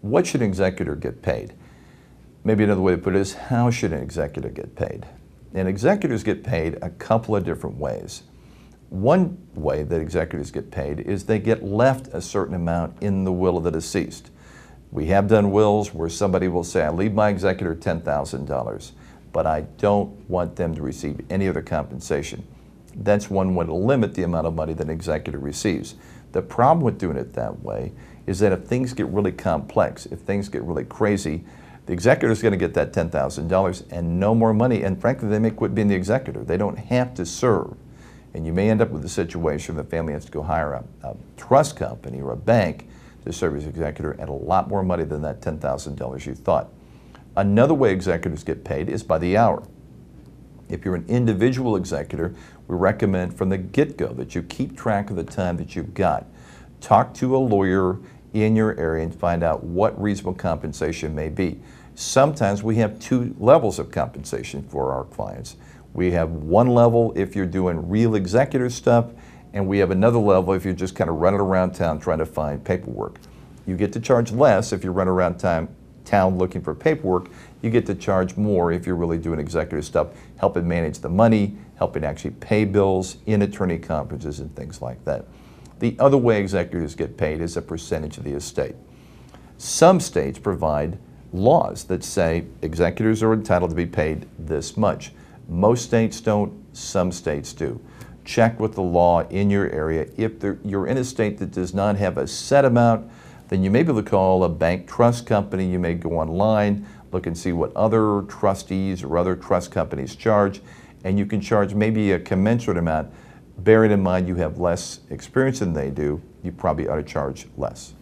What should an executor get paid? Maybe another way to put it is, how should an executor get paid? And executors get paid a couple of different ways. One way that executors get paid is they get left a certain amount in the will of the deceased. We have done wills where somebody will say, I leave my executor $10,000, but I don't want them to receive any other compensation. That's one way to limit the amount of money that an executor receives. The problem with doing it that way is that if things get really complex, if things get really crazy, the executor is going to get that $10,000 and no more money, and frankly, they may quit being the executor. They don't have to serve. And you may end up with a situation where the family has to go hire a trust company or a bank to serve as executor and a lot more money than that $10,000 you thought. Another way executors get paid is by the hour. If you're an individual executor, we recommend from the get-go that you keep track of the time that you've got. Talk to a lawyer in your area and find out what reasonable compensation may be. Sometimes we have two levels of compensation for our clients. We have one level if you're doing real executor stuff, and we have another level if you're just kind of running around town trying to find paperwork. You get to charge less if you run around town looking for paperwork. You get to charge more if you're really doing executive stuff, helping manage the money, helping actually pay bills in attorney conferences and things like that. The other way executors get paid is a percentage of the estate. Some states provide laws that say executors are entitled to be paid this much. Most states don't, some states do. Check with the law in your area. If you're in a state that does not have a set amount, then you may be able to call a bank trust company. You may go online, look and see what other trustees or other trust companies charge, and you can charge maybe a commensurate amount. Bearing in mind you have less experience than they do, you probably ought to charge less.